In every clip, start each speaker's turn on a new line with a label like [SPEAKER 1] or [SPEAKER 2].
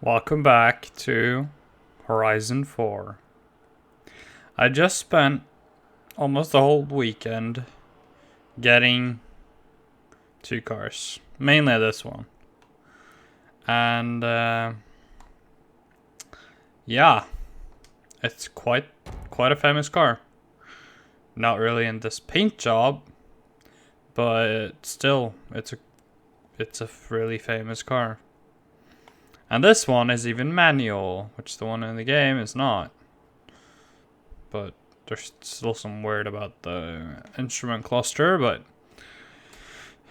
[SPEAKER 1] Welcome back to Horizon 4. I just spent almost the whole weekend getting two cars. Mainly this one. And yeah, it's quite a famous car. Not really in this paint job, but still it's a really famous car. And this one is even manual, which the one in the game is not. But there's still some weird about the instrument cluster, but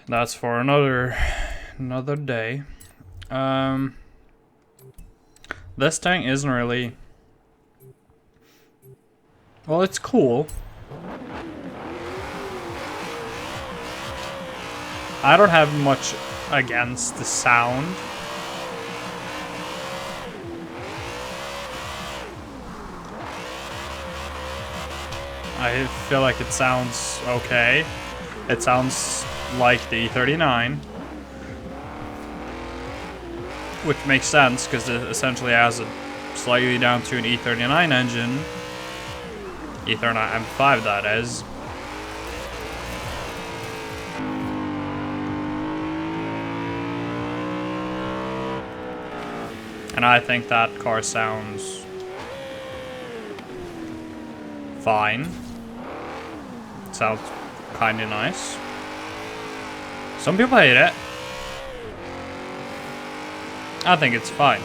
[SPEAKER 1] that's for another day. This thing isn't really... Well, it's cool. I don't have much against the sound. I feel like it sounds okay. It sounds like the E39, which makes sense because it essentially has a slightly down to an E39 engine. E39 M5, that is. And I think that car sounds fine. Sounds kinda nice. Some people hate it. I think it's fine.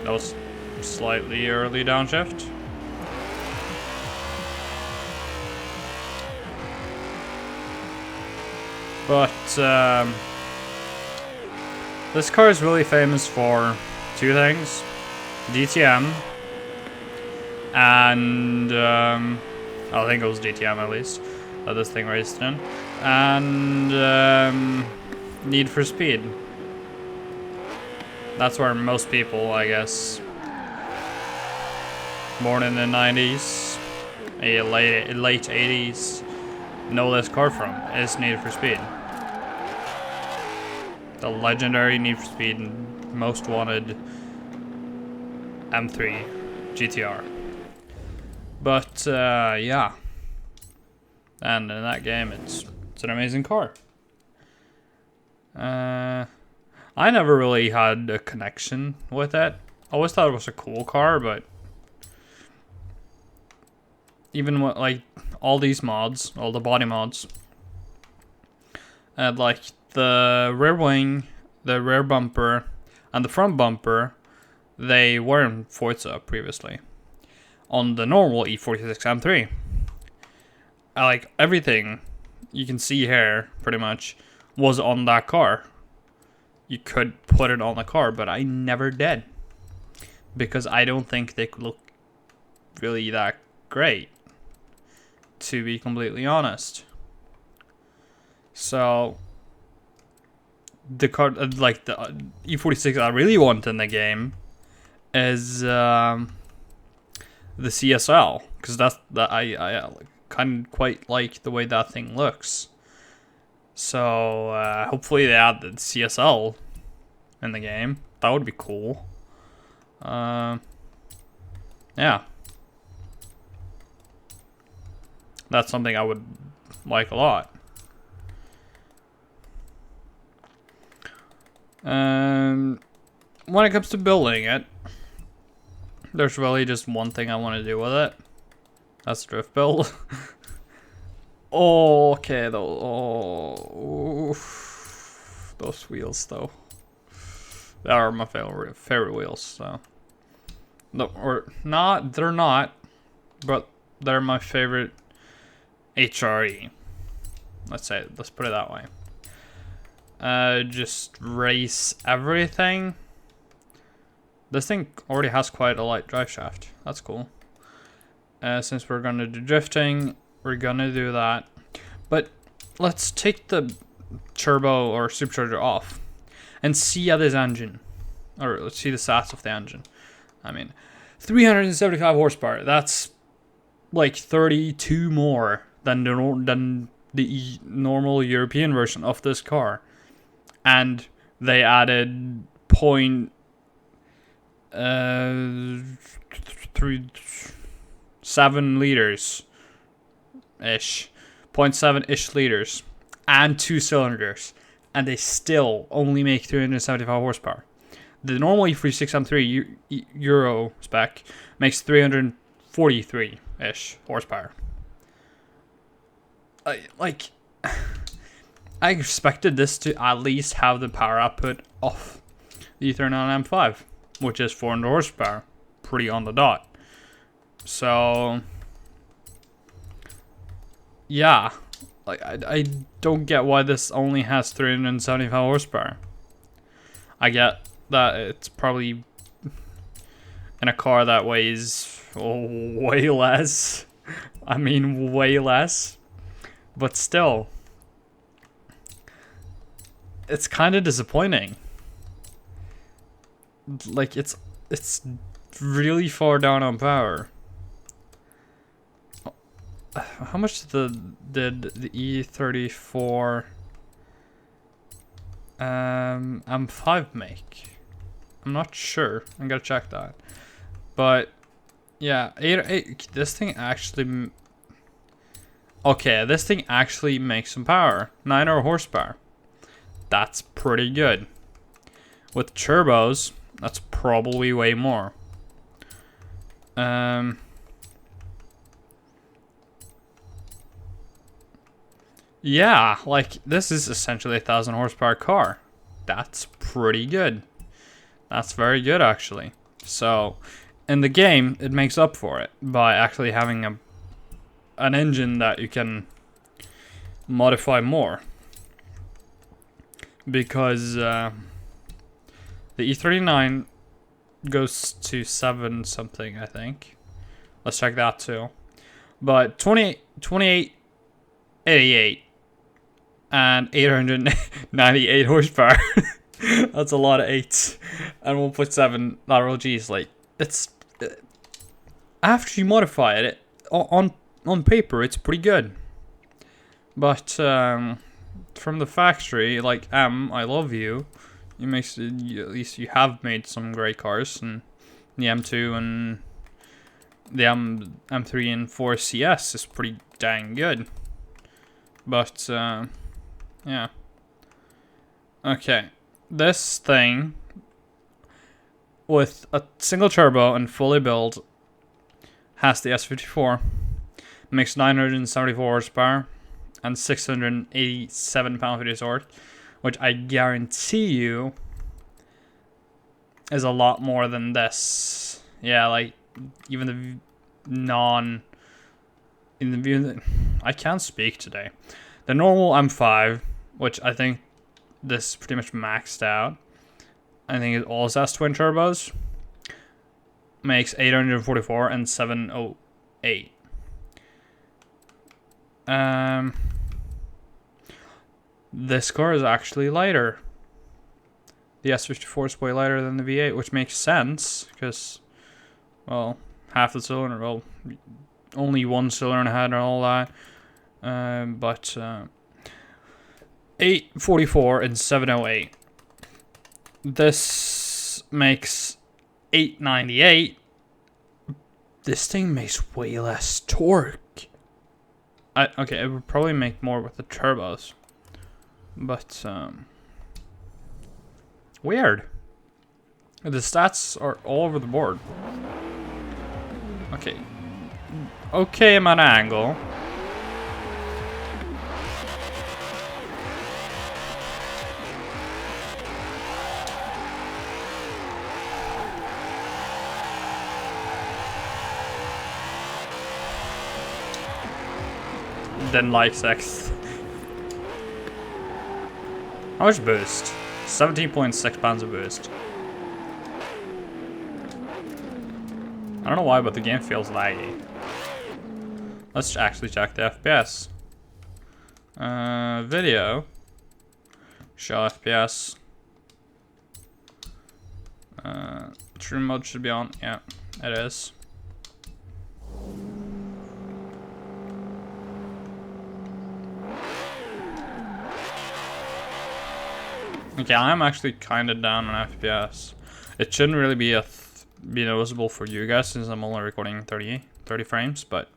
[SPEAKER 1] That was slightly early downshift. But this car is really famous for two things. DTM and I think it was DTM at least that this thing raced in, and Need for Speed. That's where most people, I guess, born in the 90s, late 80s, know this car from, is Need for Speed. The legendary Need for Speed Most Wanted M3 GTR. But yeah, and in that game it's an amazing car. I never really had a connection with it. I always thought it was a cool car, but even with like all these mods, all the body mods, and like the rear wing, the rear bumper, and the front bumper, they were in Forza previously. On the normal E46 M3. Like everything you can see here, pretty much, was on that car. You could put it on the car, but I never did. Because I don't think they look really that great, to be completely honest. So, the car, like the E46 I really want in the game is the CSL, because that's that I kind of quite like the way that thing looks. So hopefully they add the CSL in the game. That would be cool. Yeah, that's something I would like a lot. When it comes to building it, there's really just one thing I want to do with it. That's drift build. Oh, okay, though. Oh, oof. Those wheels, though. They are my favorite wheels. So, no, or not. They're not, but they're my favorite HRE. Let's put it that way. Just race everything. This thing already has quite a light drive shaft. That's cool. Since we're gonna do drifting, we're gonna do that. But let's take the turbo or supercharger off and see how this engine, or let's see the stats of the engine. I mean, 375 horsepower. That's like 32 more than the normal European version of this car. and they added point 7 liters ish, 0.7 ish liters, and 2 cylinders, and they still only make 375 horsepower. The normal E46 M3 Euro spec makes 343 ish horsepower. I expected this to at least have the power output of the E39 M5, which is 400 horsepower, pretty on the dot. So, yeah, like I don't get why this only has 375 horsepower. I get that it's probably in a car that weighs way less. I mean, way less. But still, it's kind of disappointing. Like, it's really far down on power. How much did the E34 M5 make? I'm not sure. I'm gonna check that. But yeah, this thing actually. Okay, this thing actually makes some power. 900 horsepower. That's pretty good. With turbos, that's probably way more. Yeah, like, this is essentially a 1,000 horsepower car. That's pretty good. That's very good, actually. So, in the game, it makes up for it by actually having an engine that you can modify more. Because the E39 goes to 7 something, I think. Let's check that too. But 2888 and 898 horsepower. That's a lot of 8s. And 1.7 lateral G's. Like, it's after you modify it, on paper, it's pretty good. But from the factory, like, I love you. At least you have made some great cars, and the M2 and the M3 and 4 CS is pretty dang good. But yeah. Okay, this thing with a single turbo and fully built has the S54, makes 974 horsepower and 687 pound-feet of torque, which I guarantee you is a lot more than this. Yeah, like, even the I can't speak today. The normal M5, which I think this is pretty much maxed out. I think it also has twin turbos. Makes 844 and 708. This car is actually lighter. The S54 is way lighter than the V8, which makes sense because, well, half the cylinder, well, only one cylinder head and all that. But 844 and 708. This makes 898. This thing makes way less torque. Okay, it would probably make more with the turbos. But, weird. The stats are all over the board. Okay. Okay, I'm at an angle. Didn't like sex. How much boost? 17.6 pounds of boost. I don't know why, but the game feels laggy. Let's actually check the FPS. Video. Show FPS. True mode should be on. Yeah, it is. Okay, I'm actually kind of down on FPS. It shouldn't really be be noticeable for you guys since I'm only recording 30 frames, but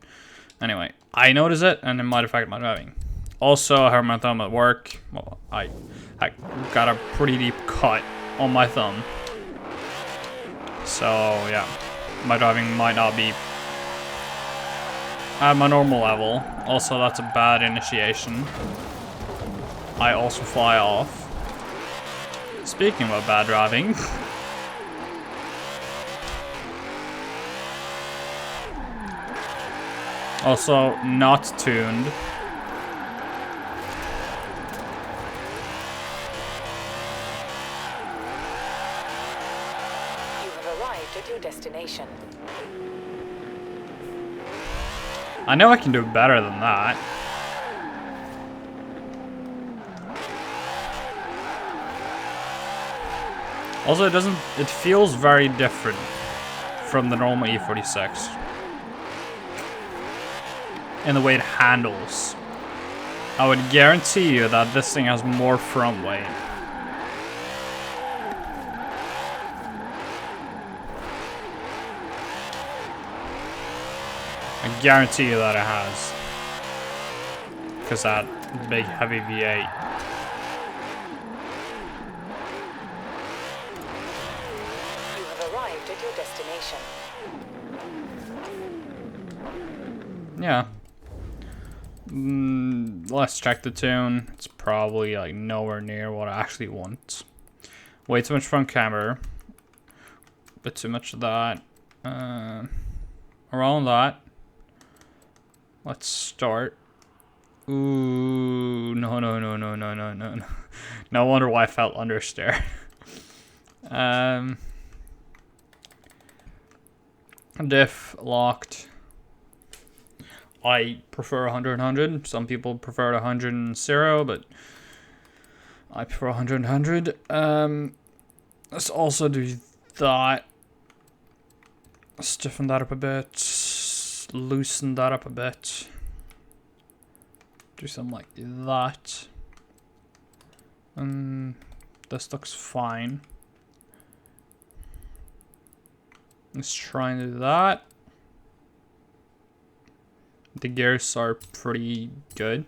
[SPEAKER 1] anyway, I notice it and it might affect my driving. Also, I hurt my thumb at work. Well, I got a pretty deep cut on my thumb. So yeah, my driving might not be at my normal level. Also, that's a bad initiation. I also fly off. Speaking of bad driving. Also, not tuned.
[SPEAKER 2] You have arrived at your destination.
[SPEAKER 1] I know I can do better than that. Also, it feels very different from the normal E46 in the way it handles. I would guarantee you that this thing has more front weight. I guarantee you that it has. Because that big heavy V8.
[SPEAKER 2] You have arrived at your destination.
[SPEAKER 1] Yeah. Let's check the tune. It's probably like nowhere near what I actually want. Way too much front camber. Bit too much of that. Around that. Let's start. Ooh, no. No wonder why I felt understeer. Diff locked. I prefer 100. Some people prefer 100 and 0, but I prefer 100. Let's also do that. Stiffen that up a bit. Loosen that up a bit. Do something like that. This looks fine. Let's try and do that. The gears are pretty good.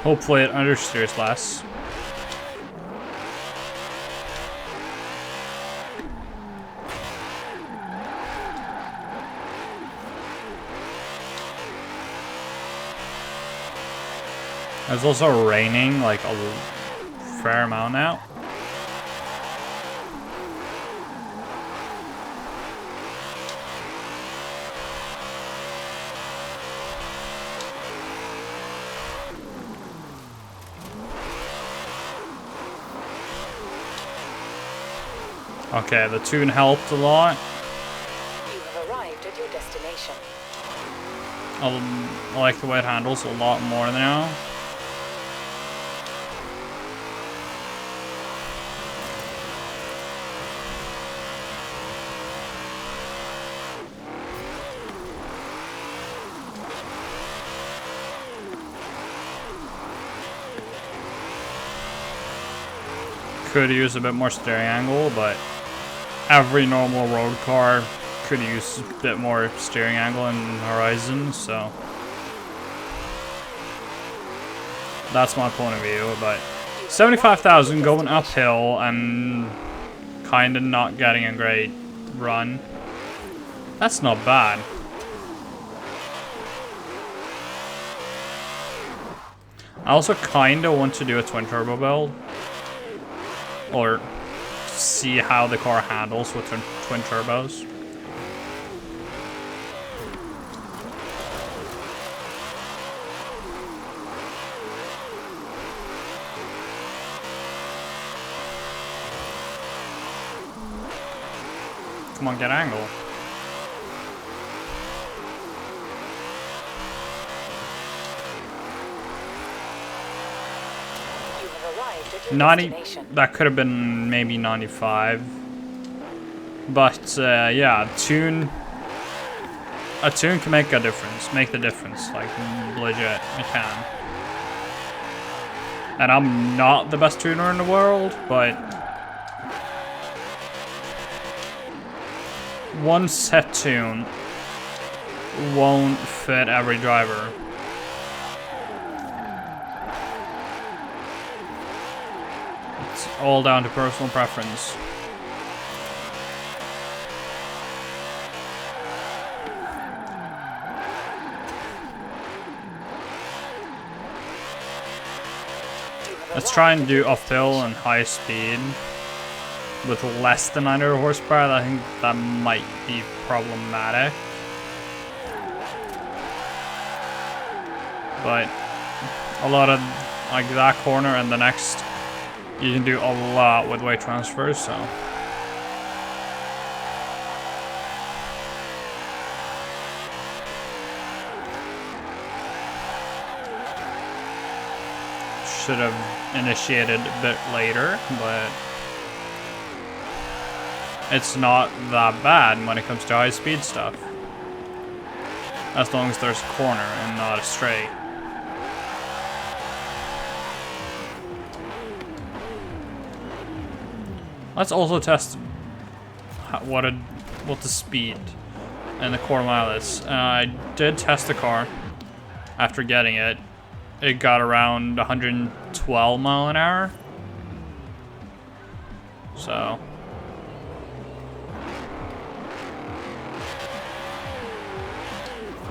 [SPEAKER 1] Hopefully it understeers less. It's also raining like a fair amount now. Okay, the tune helped a lot.
[SPEAKER 2] You have arrived at your destination.
[SPEAKER 1] I like the way it handles a lot more now. Could use a bit more steering angle, but every normal road car could use a bit more steering angle in Horizon, so that's my point of view. But 75,000 going uphill and kind of not getting a great run, that's not bad. I also kind of want to do a twin turbo build, or see how the car handles with twin turbos. Come on, get angle.
[SPEAKER 2] You have arrived at your
[SPEAKER 1] 90,
[SPEAKER 2] destination.
[SPEAKER 1] that could have been maybe 95. But yeah, tune a tune can make a difference. Make the difference. Like, legit. It can. And I'm not the best tuner in the world, but one set tune won't fit every driver. It's all down to personal preference. Let's try and do uphill and high speed with less than 900 horsepower. I think that might be problematic. But a lot of, like, that corner and the next, you can do a lot with weight transfers, so. Should have initiated a bit later, but it's not that bad when it comes to high speed stuff. As long as there's a corner and not a straight. Let's also test what the speed and the quarter mile is. I did test the car after getting it. It got around 112 mile an hour. So.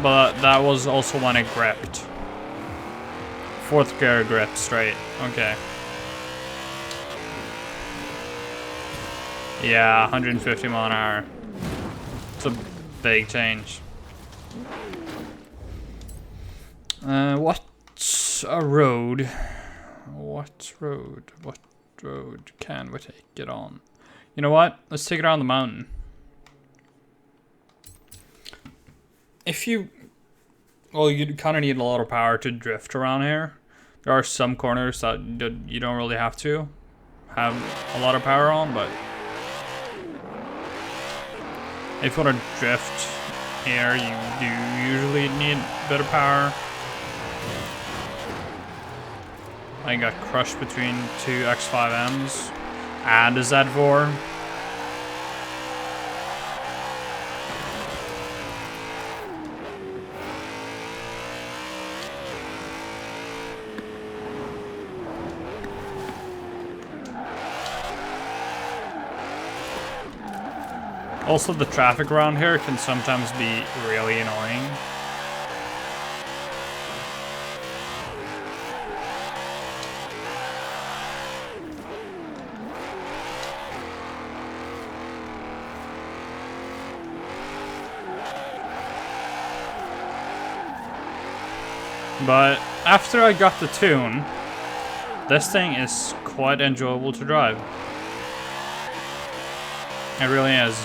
[SPEAKER 1] But that was also when it gripped. Fourth gear grip straight. Okay. Yeah, 150 mile an hour. It's a big change. What's a road? What road can we take it on? You know what? Let's take it around the mountain. Well, you kind of need a lot of power to drift around here. There are some corners that you don't really have to have a lot of power on, but if you want to drift here, you do usually need a bit of power. I got crushed between two X5Ms and a Z4. Also, the traffic around here can sometimes be really annoying. But after I got the tune, this thing is quite enjoyable to drive. It really is.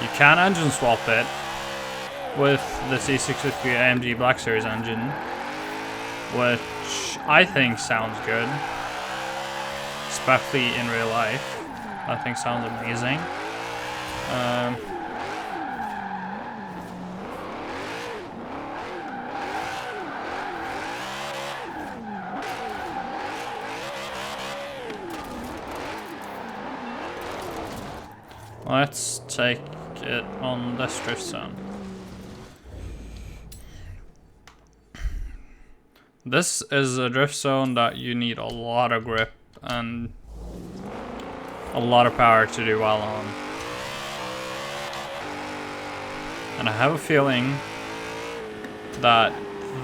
[SPEAKER 1] You can engine swap it with the C650 AMG Black Series engine, which I think sounds good, especially in real life. I think sounds amazing. Let's take it on this drift zone. This is a drift zone that you need a lot of grip and a lot of power to do well on. And I have a feeling that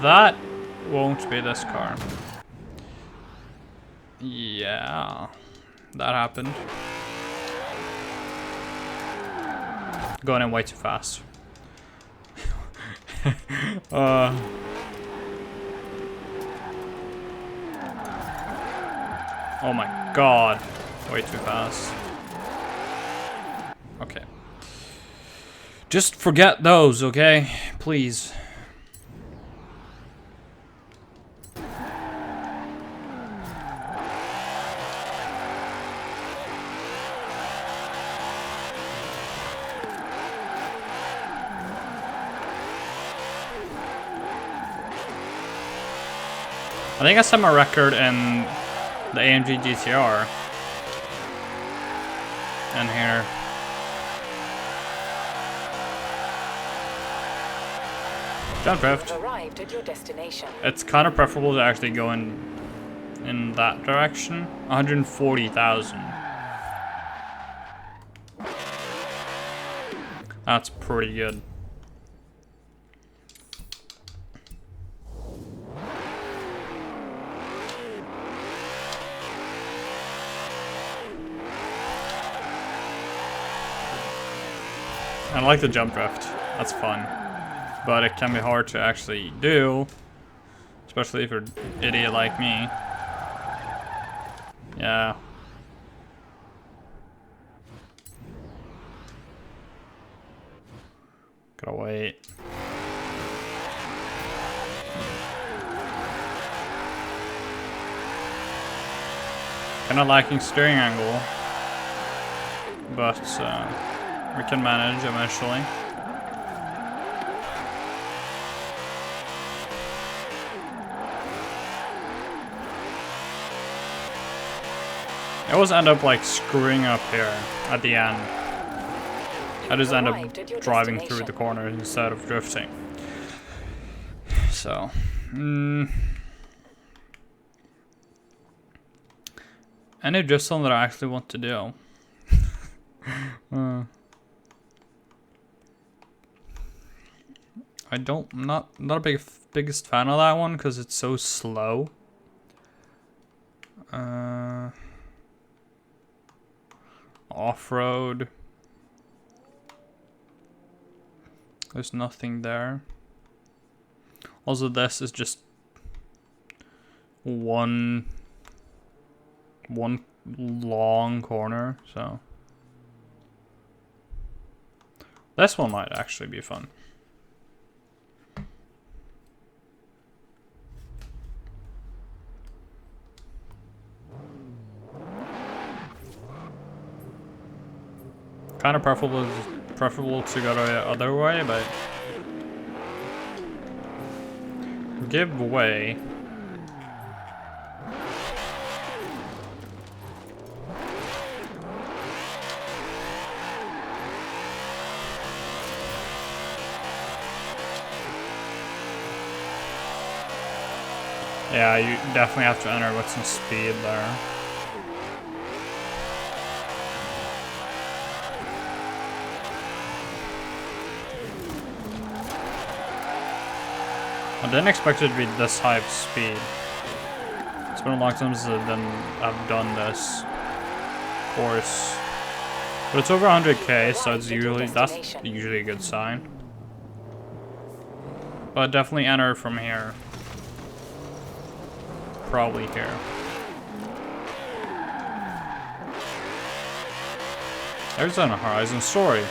[SPEAKER 1] that won't be this car. Yeah, that happened. Going in way too fast. Oh my god, way too fast. Okay. Just forget those, okay? Please. I think I set my record in the AMG GTR. And here. Jump drift.
[SPEAKER 2] You have arrived at your destination.
[SPEAKER 1] It's kind of preferable to actually go in that direction. 140,000. That's pretty good. I like the jump drift. That's fun. But it can be hard to actually do, especially if you're an idiot like me. Yeah. Gotta wait. Kinda lacking steering angle, but we can manage eventually. I always end up like screwing up here at the end. I just end up driving through the corner instead of drifting. So, any drift zone that I actually want to do. I'm not a biggest fan of that one because it's so slow. Off-road. There's nothing there. Also, this is just one long corner, so this one might actually be fun. Kind of preferable to go the other way, but give way. Yeah, you definitely have to enter with some speed there. I didn't expect it to be this high of speed. It's been a long time since I've done this course. But it's over 100k, so that's usually a good sign. But definitely enter from here. Probably here. There's an Horizon story.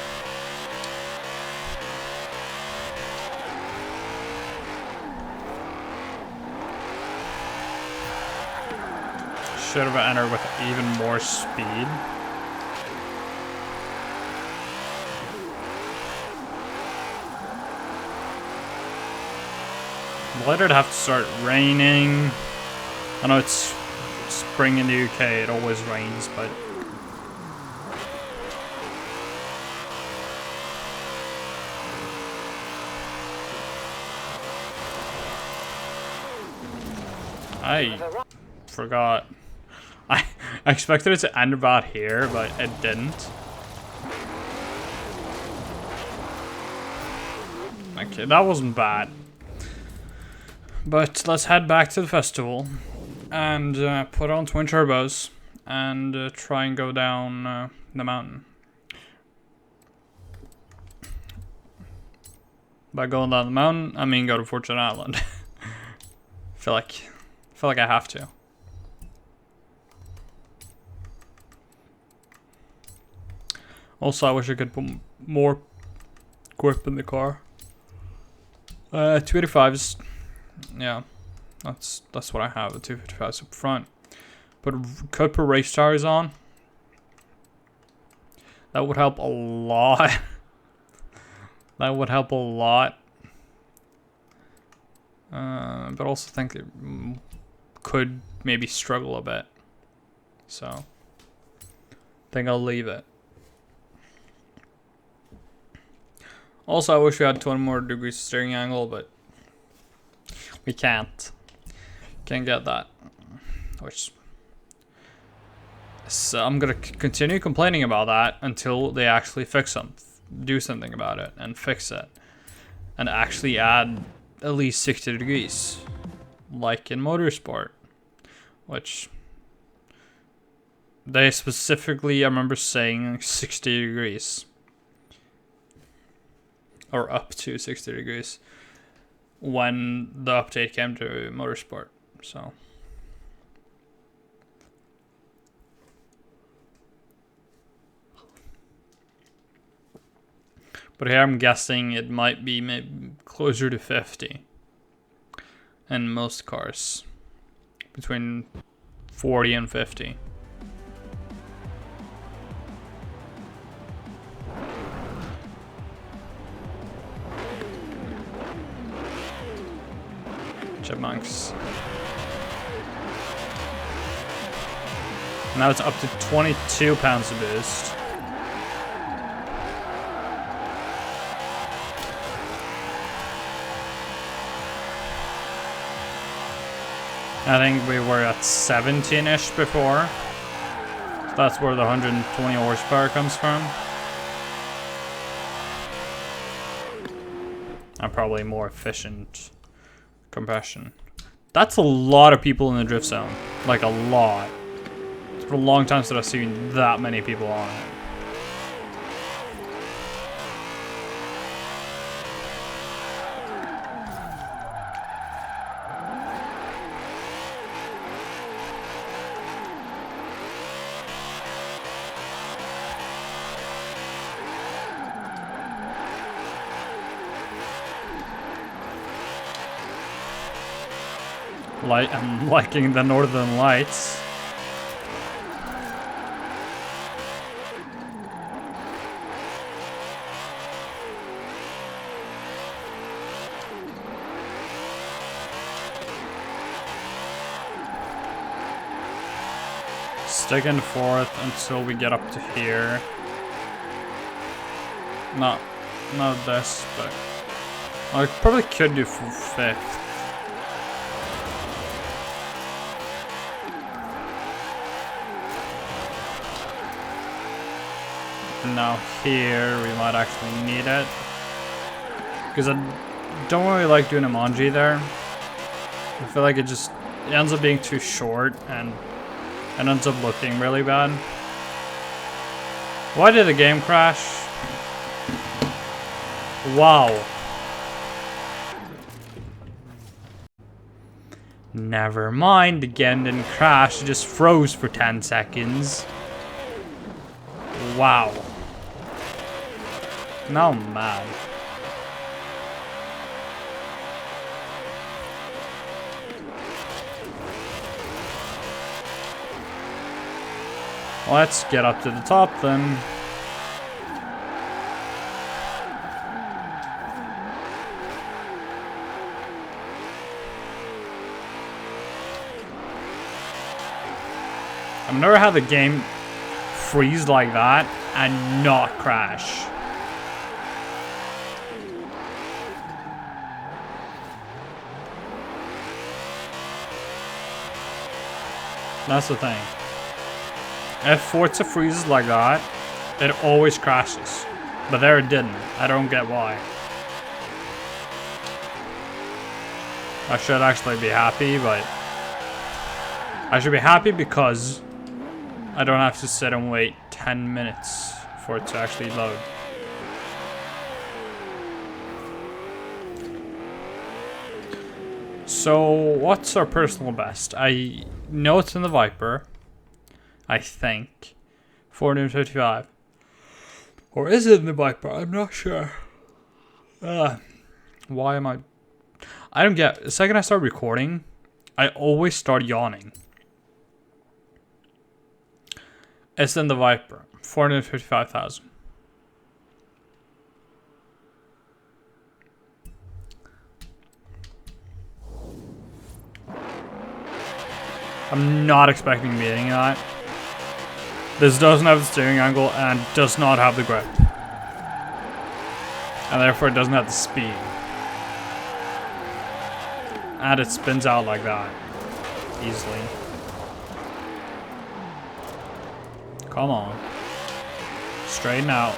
[SPEAKER 1] Should have entered with even more speed. Later it'd have to start raining. I know it's spring in the UK, it always rains, but I forgot. I expected it to end about here, but it didn't. Okay, that wasn't bad. But let's head back to the festival and put on twin turbos and try and go down the mountain. By going down the mountain, I mean go to Fortune Island. feel like I have to. Also, I wish I could put more grip in the car. 285s, yeah, that's what I have. The 255s up front. Could put race tires on. That would help a lot. That would help a lot. But also think could maybe struggle a bit. So I think I'll leave it. Also, I wish we had 20 more degrees of steering angle, but we can't. Can't get that. Which, so I'm gonna continue complaining about that until they actually fix them, do something about it, and fix it, and actually add at least 60 degrees, like in motorsport, which they specifically, I remember saying 60 degrees. Or up to 60 degrees when the update came to motorsport. So but here I'm guessing it might be maybe closer to 50 in most cars, between 40 and 50. Chipmunks. Now it's up to 22 pounds of boost. I think we were at 17-ish before. So that's where the 120 horsepower comes from. And probably more efficient compression. That's a lot of people in the drift zone. Like a lot. It's been a long time since I've seen that many people on it. I'm liking the northern lights. Sticking forth until we get up to here. Not this, but I probably could do fifth. Now here we might actually need it, because I don't really like doing a Manji there. I feel like it ends up being too short and it ends up looking really bad. Why did the game crash? Wow. Never mind, the game didn't crash, it just froze for 10 seconds. Wow. Now I'm mad. Let's get up to the top then. I've never had the game freeze like that and not crash. That's the thing. If Forza freezes like that, it always crashes. But there it didn't. I don't get why. I should actually be happy, but I should be happy because I don't have to sit and wait 10 minutes for it to actually load. So, what's our personal best? I know it's in the Viper, I think. 455. Or is it in the Viper? I'm not sure. Why am I don't get... The second I start recording, I always start yawning. It's in the Viper. 455,000. I'm not expecting beating that. This doesn't have the steering angle and does not have the grip. And therefore it doesn't have the speed. And it spins out like that. Easily. Come on. Straighten out.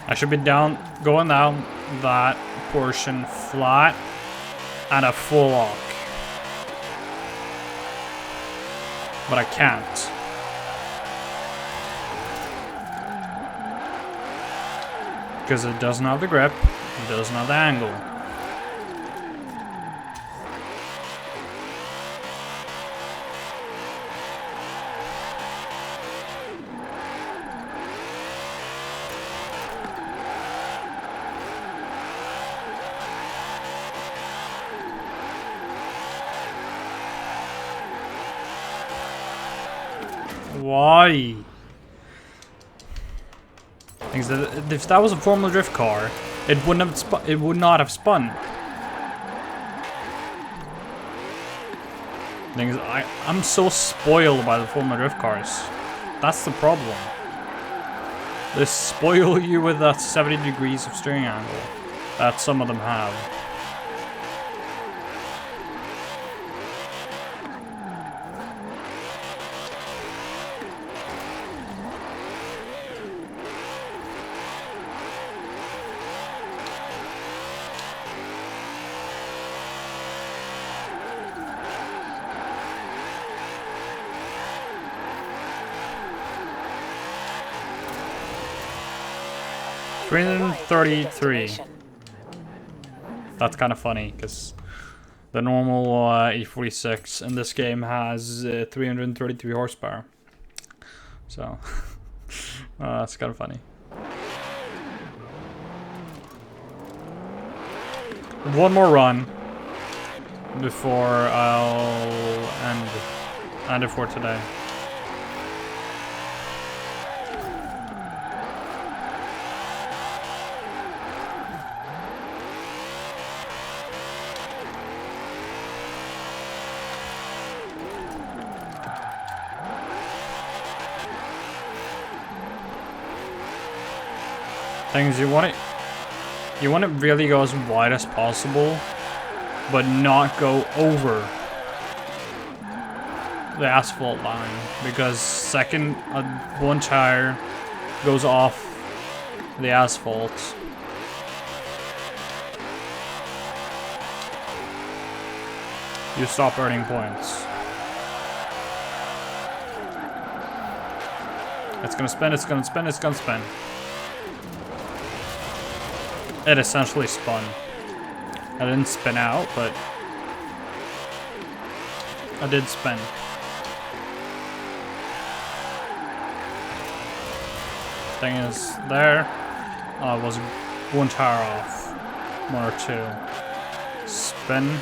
[SPEAKER 1] I should be going down that portion flat and a full lock. But I can't. Because it doesn't have the grip, it doesn't have the angle. Why? If that was a Formula Drift car, it wouldn't have it would not have spun. I'm so spoiled by the Formula Drift cars. That's the problem. They spoil you with that 70 degrees of steering angle that some of them have. $333. That's kind of funny because the normal E46 in this game has 333 horsepower. So that's kind of funny. One more run before I'll end it for today. Things you want it really go as wide as possible, but not go over the asphalt line, because second one tire goes off the asphalt, you stop earning points. It's gonna spin, it's gonna spin, it's gonna spin. It essentially spun. I didn't spin out, but I did spin. Thing is, there was one tire off, one or two. Spin.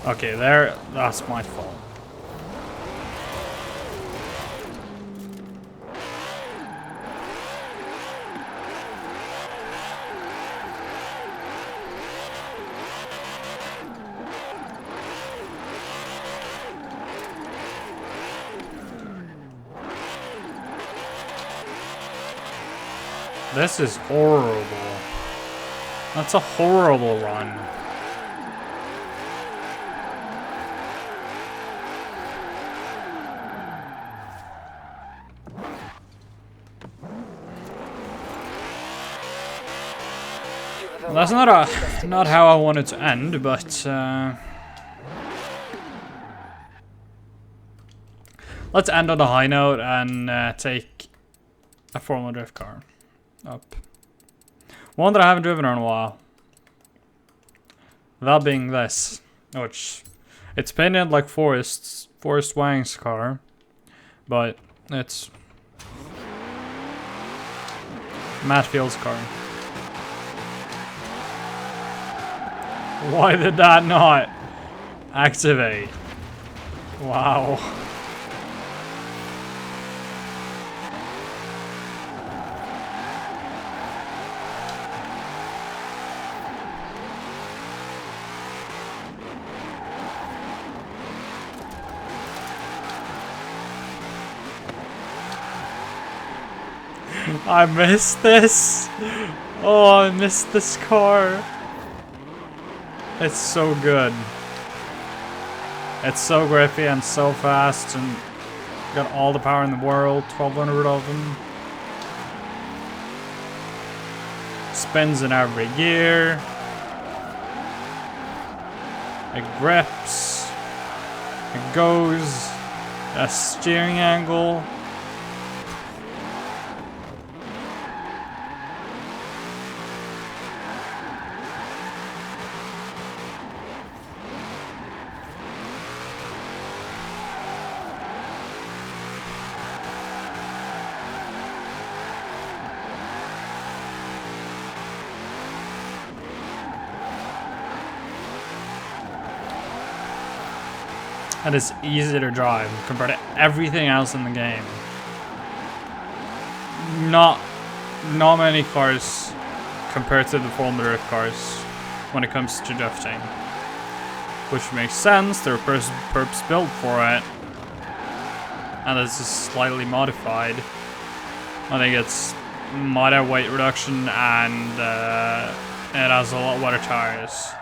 [SPEAKER 1] Okay, that's my fault. This is horrible. That's a horrible run. That's not how I want it to end, but let's end on a high note and take a Formula Drift car up. One that I haven't driven in a while. That being this, which it's painted like Forrest Wang's car, but it's Matt Field's car. Why did that not activate? Wow. I missed this. Oh, I missed this car. It's so good. It's so grippy and so fast and got all the power in the world, 1200 of them. Spins in every gear. It grips. It goes. A steering angle. And it's easy to drive compared to everything else in the game. Not many cars compared to the Formula Drift cars when it comes to drifting. Which makes sense, they're purpose built for it. And this is slightly modified. I think it's might have weight reduction and it has a lot wetter tires.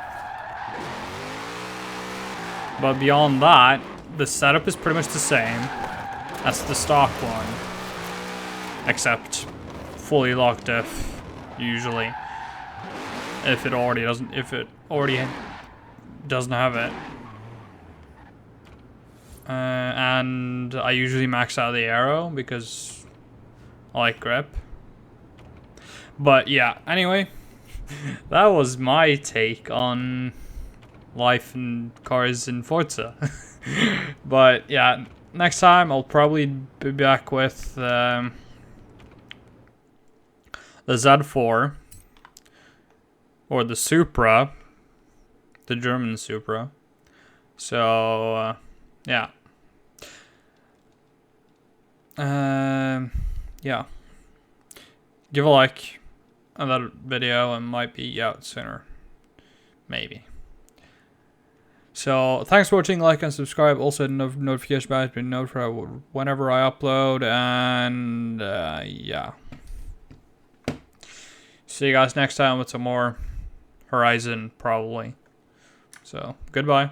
[SPEAKER 1] But beyond that, the setup is pretty much the same as the stock one, except fully locked diff usually. If it already doesn't have it. And I usually max out the aero because I like grip. But yeah, anyway, that was my take on life and cars in Forza. But yeah, next time I'll probably be back with the Z4 or the Supra, the German Supra. So yeah, yeah, give a like on that video and might be out sooner, maybe. So, thanks for watching, like and subscribe. Also, notification bell has been notified whenever I upload. And, yeah. See you guys next time with some more Horizon, probably. So, goodbye.